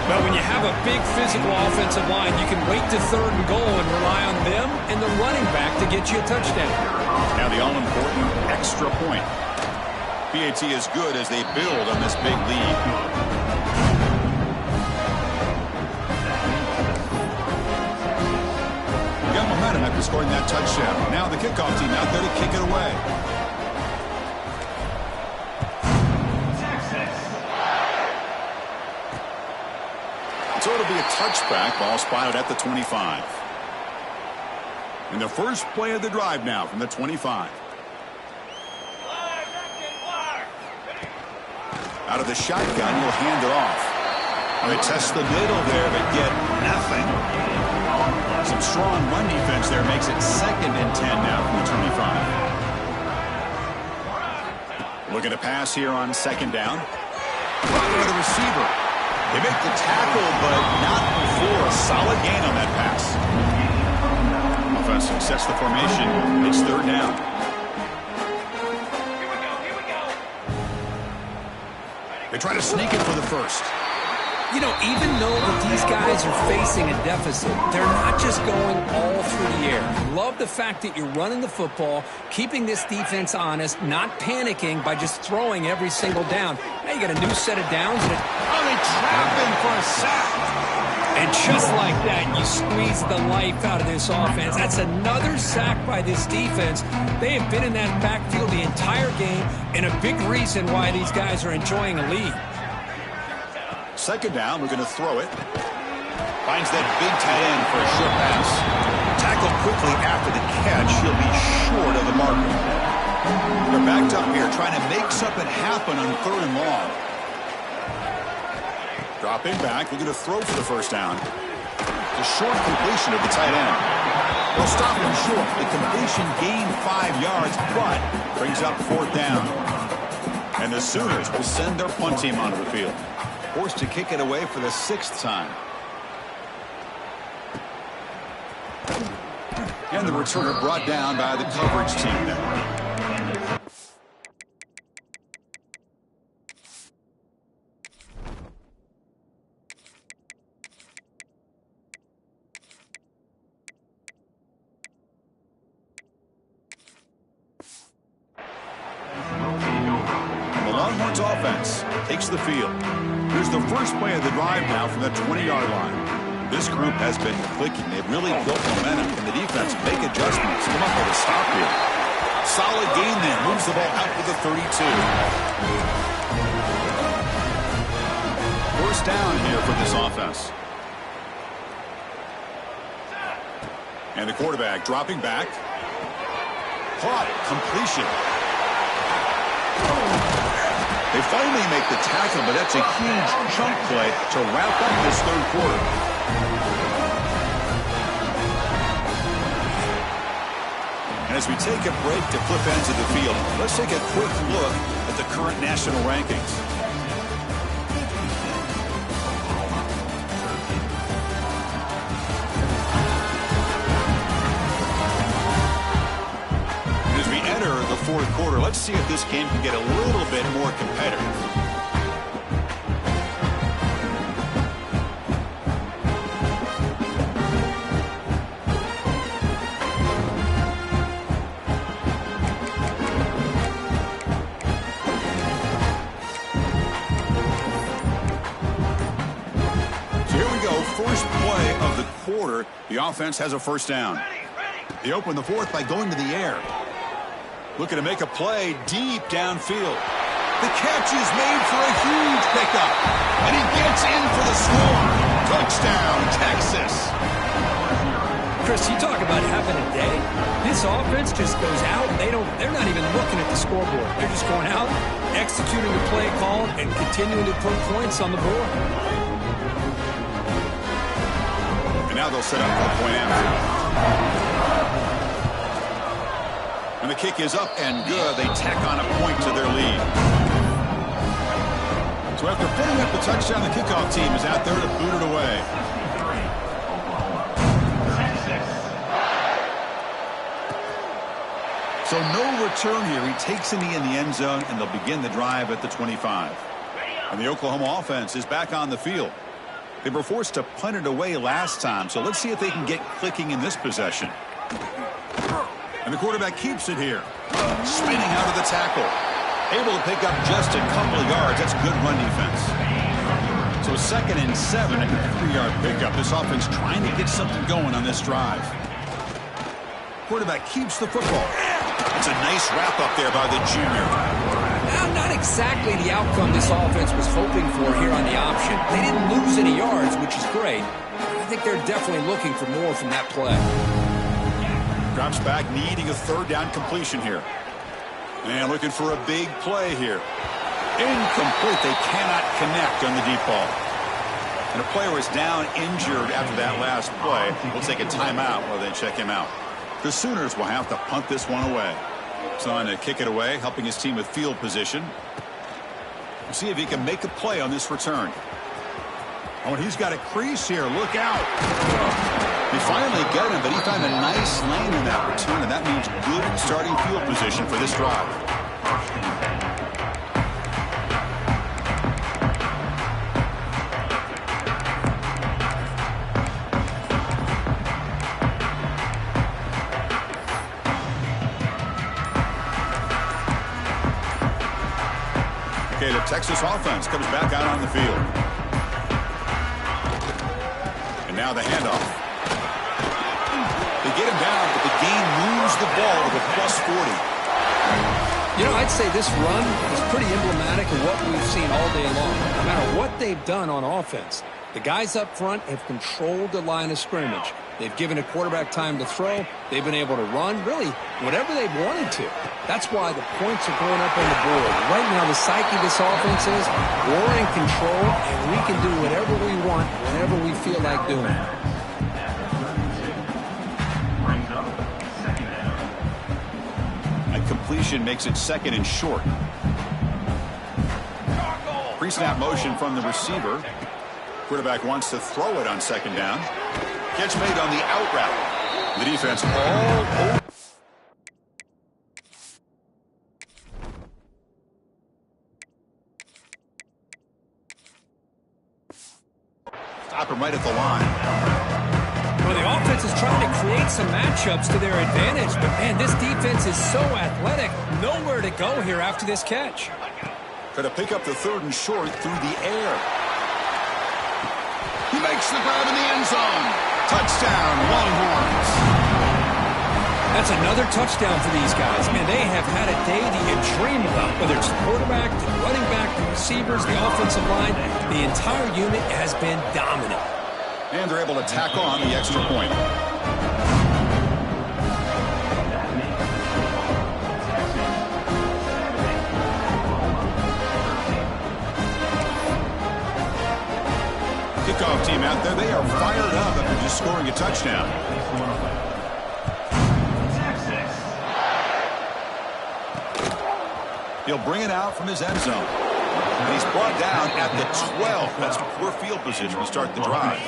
Speaker 2: Well, when you have a big physical offensive line, you can wait to 3rd and goal and rely on them and the running back to get you a touchdown.
Speaker 1: Now the all-important extra point. PAT is good as they build on this big lead. Got momentum after scoring that touchdown. Now the kickoff team out there to kick it away. So it'll be a touchback. Ball spotted at the 25. And the first play of the drive now from the 25. Out of the shotgun, he'll hand it off. And they test the middle there, but get nothing. Some strong run defense there makes it 2nd and 10 now from the 25. Looking to pass here on 2nd down. Right to the receiver. They make the tackle, but not before a solid gain on that pass. Offense sets the formation. It's 3rd down. They try to sneak it for the first.
Speaker 2: You know, even though that these guys are facing a deficit, they're not just going all through the air. Love the fact that you're running the football, keeping this defense honest, not panicking by just throwing every single down. Now you got a new set of downs. And
Speaker 3: they trap him for a sack.
Speaker 2: And just like that, you squeeze the life out of this offense. That's another sack by this defense. They have been in that backfield the entire game, and a big reason why these guys are enjoying a lead.
Speaker 1: Second down, we're going to throw it. Finds that big tight end for a short pass. Tackled quickly after the catch. He'll be short of the marker. They're backed up here trying to make something happen on 3rd and long. Dropping back, we're going to throw for the first down. The short completion of the tight end. They'll stop him short. The completion gained 5 yards, but brings up 4th down. And the Sooners will send their punt team onto the field. Forced to kick it away for the 6th time. And the returner brought down by the coverage team now. Longhorns offense takes the field. Here's the first play of the drive now from the 20-yard line. This group has been clicking. They've really built momentum, and the defense make adjustments. Come up with a stop here. Solid gain there. Moves the ball out to the 32. First down here for this offense. And the quarterback dropping back. Caught. Completion. They finally make the tackle, but that's a huge chunk play to wrap up this 3rd quarter. And as we take a break to flip ends of the field, let's take a quick look at the current national rankings. The 4th quarter. Let's see if this game can get a little bit more competitive. So here we go. First play of the quarter. The offense has a first down. They open the 4th by going to the air. Looking to make a play deep downfield. The catch is made for a huge pickup. And he gets in for the score. Touchdown, Texas.
Speaker 2: Chris, you talk about having a day. This offense just goes out. They're not even looking at the scoreboard. They're just going out, executing the play call, and continuing to put points on the board.
Speaker 1: And now they'll set up for a point after. And the kick is up and good. They tack on a point to their lead. So after putting up the touchdown, the kickoff team is out there to boot it away. So no return here. He takes it in the end zone, and they'll begin the drive at the 25. And the Oklahoma offense is back on the field. They were forced to punt it away last time, so let's see if they can get clicking in this possession. And the quarterback keeps it here. Spinning out of the tackle. Able to pick up just a couple of yards. That's good run defense. So 2nd and 7 and a 3-yard pickup. This offense trying to get something going on this drive. Quarterback keeps the football. It's a nice wrap-up there by the junior.
Speaker 2: Not exactly the outcome this offense was hoping for here on the option. They didn't lose any yards, which is great. I think they're definitely looking for more from that play.
Speaker 1: Drops back, needing a 3rd down completion here. And looking for a big play here. Incomplete. They cannot connect on the deep ball. And a player is down injured after that last play. We'll take a timeout while they check him out. The Sooners will have to punt this one away. So on to kick it away, helping his team with field position. We'll see if he can make a play on this return. Oh, and he's got a crease here. Look out. They finally got him, but he found a nice lane in that return, and that means good starting field position for this drive. Texas offense comes back out on the field. And now the handoff. They get him down, but the game moves the ball to the +40.
Speaker 2: You know, I'd say this run is pretty emblematic of what we've seen all day long. No matter what they've done on offense, the guys up front have controlled the line of scrimmage. They've given a quarterback time to throw. They've been able to run, really, whatever they've wanted to. That's why the points are going up on the board. Right now, the psyche of this offense is we're in control, and we can do whatever we want, whenever we feel like doing it.
Speaker 1: Completion makes it 2nd and short. Pre-snap motion from the receiver. Quarterback wants to throw it on 2nd down. Catch made on the out route. The defense all over. Stop him right at the line.
Speaker 2: Well, the offense is trying to create some matchups to their advantage, but, man, this defense is so athletic. Nowhere to go here after this catch.
Speaker 1: Going to pick up the 3rd and short through the air.
Speaker 3: He makes the grab in the end zone.
Speaker 1: Touchdown, Longhorns.
Speaker 2: That's another touchdown for these guys. Man, they have had a day that you dream about, whether it's the quarterback, the running back, the receivers, the offensive line. The entire unit has been dominant.
Speaker 1: And they're able to tack on the extra point. Kickoff team out there. They are fired up after just scoring a touchdown. He'll bring it out from his end zone. And he's brought down at the 12. That's poor field position to start the drive.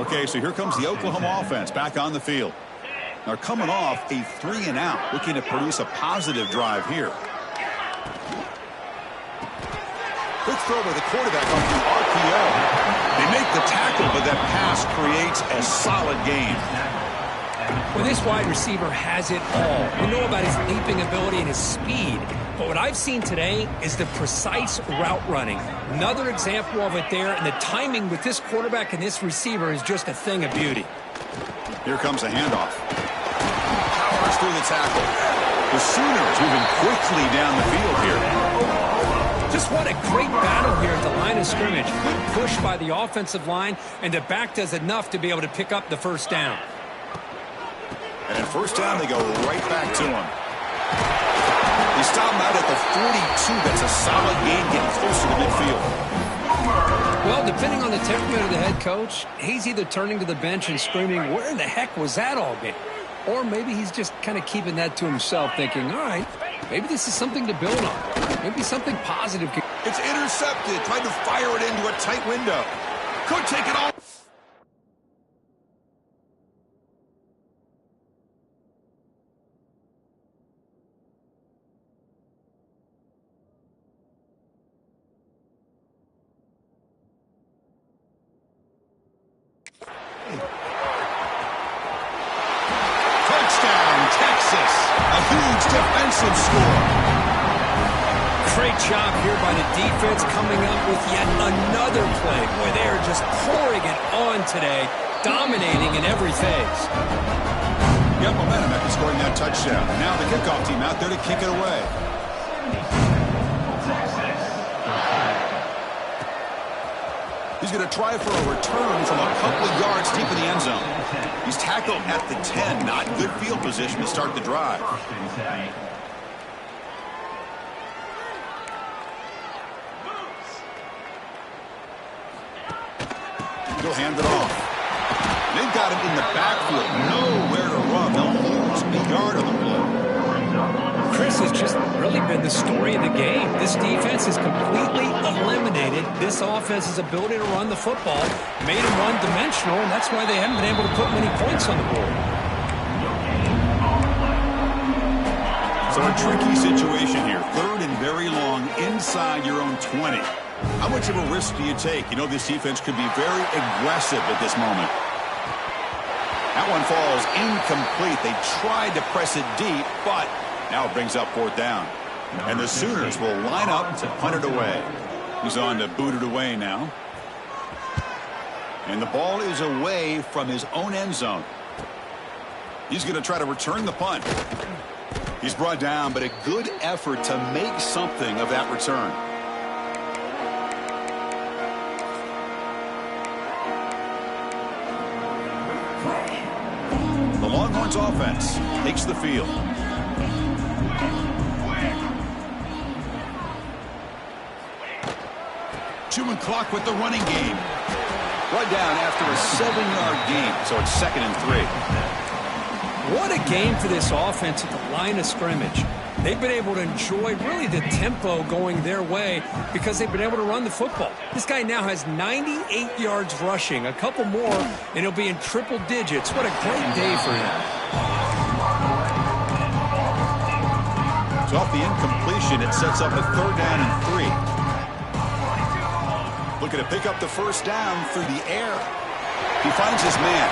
Speaker 1: Okay, so here comes the Oklahoma offense back on the field. They're coming off a 3-and-out, looking to produce a positive drive here. Quick throw by the quarterback on the RPO. They make the tackle, but that pass creates a solid gain.
Speaker 2: Well, this wide receiver has it all. We know about his leaping ability and his speed. But what I've seen today is the precise route running. Another example of it there, and the timing with this quarterback and this receiver is just a thing of beauty.
Speaker 1: Here comes a handoff. Powers through the tackle. The Sooners moving quickly down the field here.
Speaker 2: Just what a great battle here at the line of scrimmage. Good push by the offensive line, and the back does enough to be able to pick up the 1st down.
Speaker 1: And at 1st down, they go right back to him. They stop him out at the 42. That's a solid gain, getting closer to midfield.
Speaker 2: Well, depending on the temperament of the head coach, he's either turning to the bench and screaming, where in the heck was that all game? Or maybe he's just kind of keeping that to himself, thinking, all right, maybe this is something to build on. Maybe something positive.
Speaker 1: It's intercepted. Tried to fire it into a tight window. Could take it all. Touchdown, Texas. A huge defensive score.
Speaker 2: Great job here by the defense coming up with yet another play. Boy, they are just pouring it on today, dominating in every phase.
Speaker 1: Got momentum after scoring that touchdown. Now the kickoff team out there to kick it away. He's going to try for a return from a couple of yards deep in the end zone. He's tackled at the 10. Not good field position to start the drive. He'll hand it off. They've got him in the backfield. Nowhere to run. They'll lose a yard on the play.
Speaker 2: Chris has just really been the story of the game. This defense has completely eliminated this offense's ability to run the football, made them one-dimensional, and that's why they haven't been able to put many points on the board.
Speaker 1: So a tricky situation here. 3rd and very long inside your own 20. How much of a risk do you take? You know this defense could be very aggressive at this moment. That one falls incomplete. They tried to press it deep, but now it brings up 4th down. And the Sooners will line up to punt it away. He's on to boot it away now. And the ball is away from his own end zone. He's going to try to return the punt. He's brought down, but a good effort to make something of that return. The Longhorns offense takes the field. Chewing clock with the running game. Brought down after a 7-yard gain, so it's 2nd and 3.
Speaker 2: What a game for this offense at the line of scrimmage. They've been able to enjoy really the tempo going their way because they've been able to run the football. This guy now has 98 yards rushing, a couple more, and he'll be in triple digits. What a great day for him.
Speaker 1: So off the incompletion, it sets up a 3rd down and 3. Looking to pick up the first down through the air. He finds his man.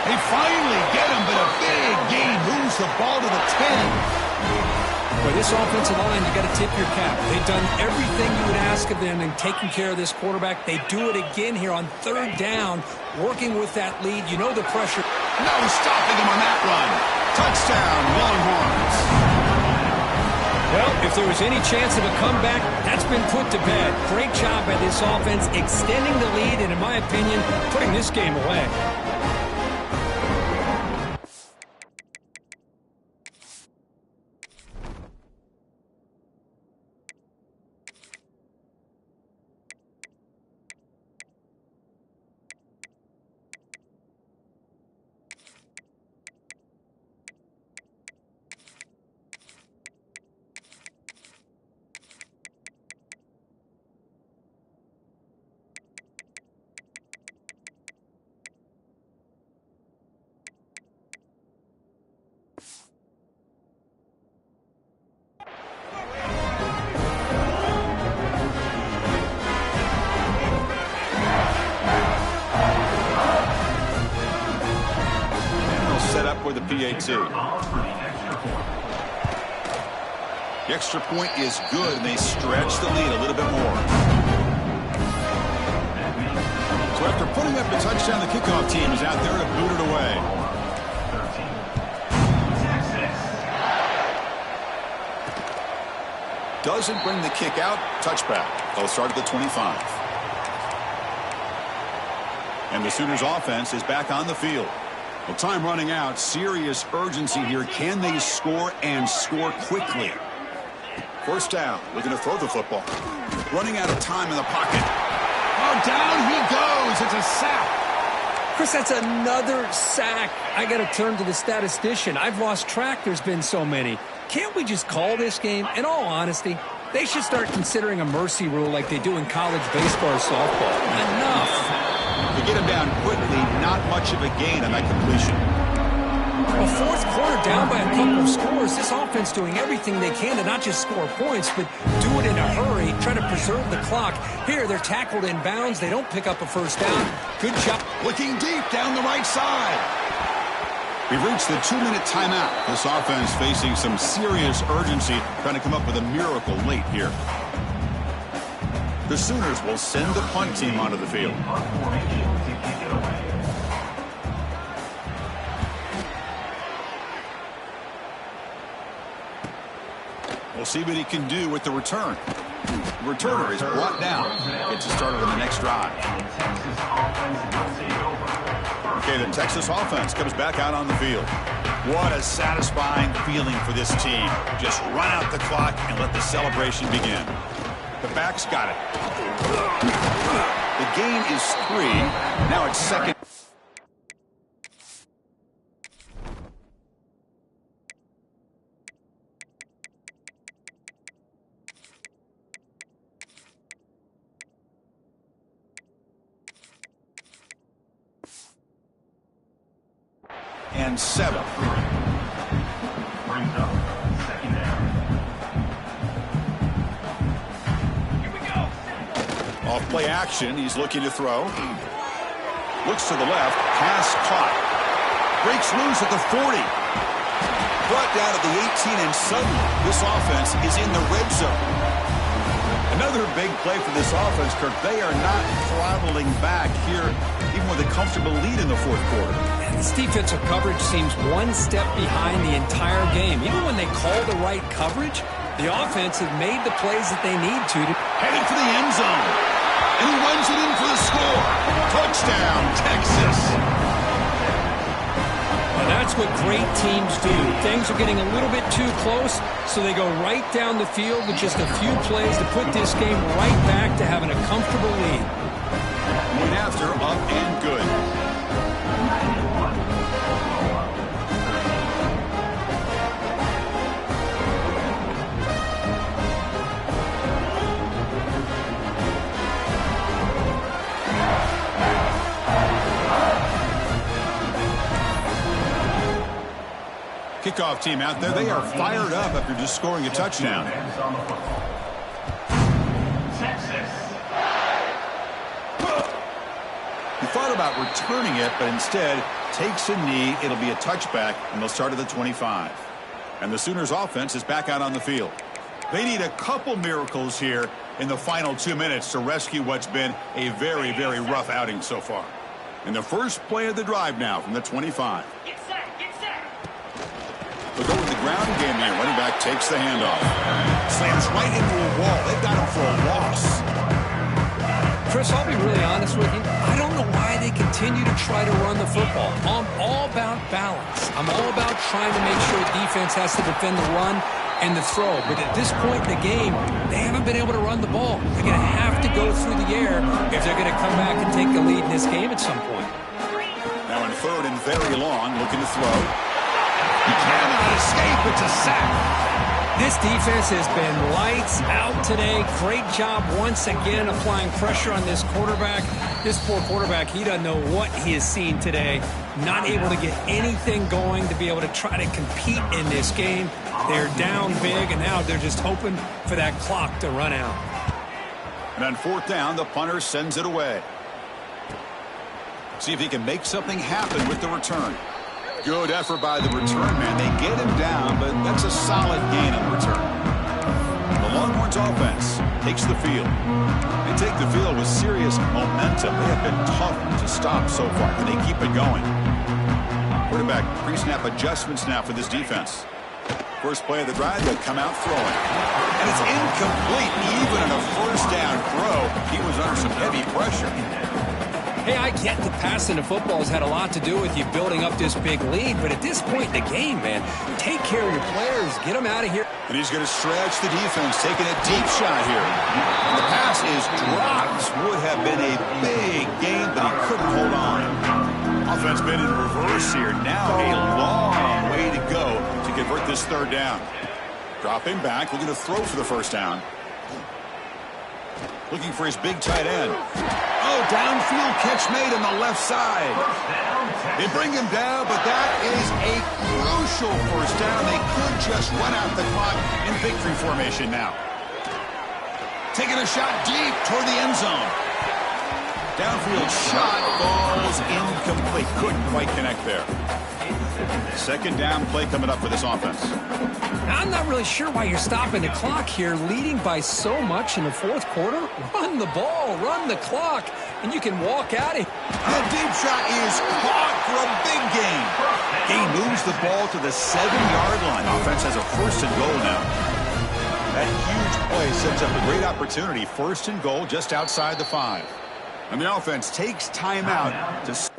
Speaker 3: They finally get him, but a big gain moves the ball to the 10.
Speaker 2: Boy, this offensive line, you got to tip your cap. They've done everything you would ask of them in taking care of this quarterback. They do it again here on 3rd down, working with that lead. You know the pressure.
Speaker 3: No stopping him on that run. Touchdown, Longhorns.
Speaker 2: Well, if there was any chance of a comeback, that's been put to bed. Great job by this offense, extending the lead, and in my opinion, putting this game away.
Speaker 1: For the PAT. The extra point is good, and they stretch the lead a little bit more. So after putting up the touchdown, the kickoff team is out there to boot it away. Doesn't bring the kick out. Touchback. They'll start at the 25. And the Sooners offense is back on the field. Well, time running out. Serious urgency here. Can they score and score quickly? First down. We're going to throw the football. Running out of time in the pocket.
Speaker 3: Oh, down he goes. It's a sack.
Speaker 2: Chris, that's another sack. I got to turn to the statistician. I've lost track. There's been so many. Can't we just call this game? In all honesty, they should start considering a mercy rule like they do in college baseball or softball. Enough.
Speaker 1: To get him down quickly, not much of a gain on that completion.
Speaker 2: Well, 4th quarter down by a couple of scores. This offense doing everything they can to not just score points, but do it in a hurry, try to preserve the clock. Here, they're tackled in bounds. They don't pick up a first down. Good job.
Speaker 3: Looking deep down the right side.
Speaker 1: We've reached the 2-minute timeout. This offense facing some serious urgency, trying to come up with a miracle late here. The Sooners will send the punt team onto the field. We'll see what he can do with the return. The returner is brought down. Gets us started on the next drive. Okay, the Texas offense comes back out on the field. What a satisfying feeling for this team. Just run out the clock and let the celebration begin. The back's got it. The gain is 3. Now it's 2nd. And 7.
Speaker 5: Brings up 2nd down.
Speaker 1: Off play action. He's looking to throw. Looks to the left. Pass caught. Breaks loose at the 40. brought down at the 18, and suddenly this offense is in the red zone. Another big play for this offense, Kirk. They are not throttling back here, even with a comfortable lead in the fourth quarter.
Speaker 2: And this defensive coverage seems one step behind the entire game. Even when they call the right coverage, the offense has made the plays that they need to.
Speaker 3: Headed for the end zone. And he runs it in for the score. Touchdown, Texas.
Speaker 2: And that's what great teams do. Things are getting a little bit too close, so they go right down the field with just a few plays to put this game right back to having a comfortable lead.
Speaker 1: Point after, up and good. Kickoff team out there. They are fired up after just scoring a touchdown. He thought about returning it, but instead takes a knee. It'll be a touchback, and they'll start at the 25. And the Sooners offense is back out on the field. They need a couple miracles here in the final 2 minutes to rescue what's been a very, very rough outing so far. And the first play of the drive now from the 25. They'll go with the ground game here. Running back takes the handoff. Slams right into a wall. They've got him for a loss.
Speaker 2: Chris, I'll be really honest with you. I don't know why they continue to try to run the football. I'm all about balance. I'm all about trying to make sure defense has to defend the run and the throw. But at this point in the game, they haven't been able to run the ball. They're going to have to go through the air if they're going to come back and take the lead in this game at some point.
Speaker 1: Now in third and very long, looking to throw.
Speaker 3: He cannot escape. It's a sack.
Speaker 2: This defense has been lights out today. Great job once again applying pressure on this quarterback. This poor quarterback, he doesn't know what he has seen today. Not able to get anything going to be able to try to compete in this game. They're down big, and now they're just hoping for that clock to run out.
Speaker 1: And on fourth down, the punter sends it away. See if he can make something happen with the return. Good effort by the return man. They get him down, but that's a solid gain on the return. The Longhorns offense takes the field. They take the field with serious momentum. They have been tough to stop so far. Can they keep it going? Quarterback pre-snap adjustments now for this defense. First play of the drive, they come out throwing. And it's incomplete. Even in a first down throw, he was under some heavy pressure.
Speaker 2: Hey, I get that passing the football has had a lot to do with you building up this big lead, but at this point in the game, man, take care of your players, get them out of here.
Speaker 1: And he's going to stretch the defense, taking a deep shot here. And the pass is dropped. Would have been a big gain, but he couldn't hold on. Offense been in reverse here. Now a long way to go to convert this third down. Dropping back, looking to throw for the first down. Looking for his big tight end. Oh, downfield catch made on the left side. They bring him down, but that is a crucial first down. They could just run out the clock in victory formation now. Taking a shot deep toward the end zone. Downfield shot falls incomplete. Couldn't quite connect there. Second down play coming up for this offense.
Speaker 2: Now, I'm not really sure why you're stopping the clock here, leading by so much in the fourth quarter. Run the ball, run the clock, and you can walk out of here.
Speaker 1: The deep shot is caught for a big gain. He moves the ball to the 7-yard line. Offense has a first and goal now. That huge play sets up a great opportunity. First and goal just outside the 5. And the offense takes time out to...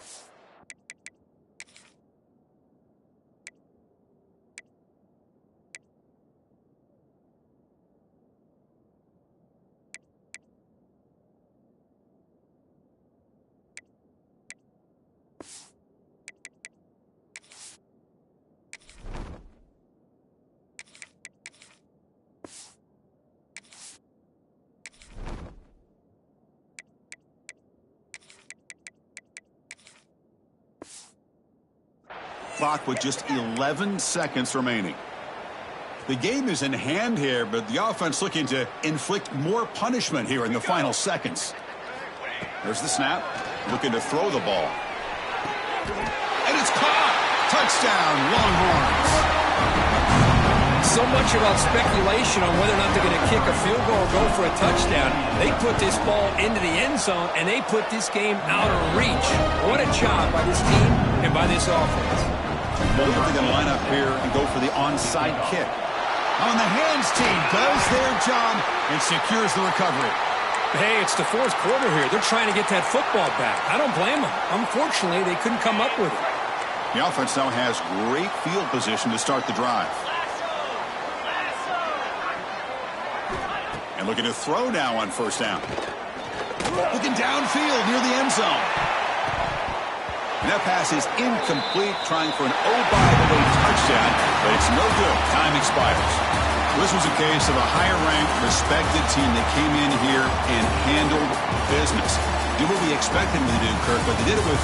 Speaker 1: Clock with just 11 seconds remaining. The game is in hand here, but the offense looking to inflict more punishment here in the final seconds. There's the snap, looking to throw the ball. And it's caught! Touchdown, Longhorns!
Speaker 2: So much about speculation on whether or not they're going to kick a field goal or go for a touchdown. They put this ball into the end zone, and they put this game out of reach. What a job by this team and by this offense.
Speaker 1: Well, they're going to line up here and go for the onside kick.
Speaker 3: On the hands team does their job and secures the recovery.
Speaker 2: Hey, it's the fourth quarter here. They're trying to get that football back. I don't blame them. Unfortunately, they couldn't come up with it.
Speaker 1: The offense now has great field position to start the drive. And looking to throw now on first down.
Speaker 3: Looking downfield near the end zone.
Speaker 1: And that pass is incomplete, trying for an oh-by-the-way touchdown, but it's no good. Time expires. This was a case of a higher-ranked, respected team that came in here and handled business. Did what we expected them to do, Kirk, but they did it with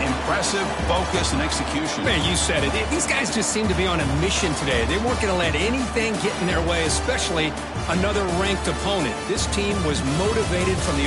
Speaker 1: impressive focus and execution.
Speaker 2: Man, you said it. These guys just seem to be on a mission today. They weren't going to let anything get in their way, especially another ranked opponent. This team was motivated from the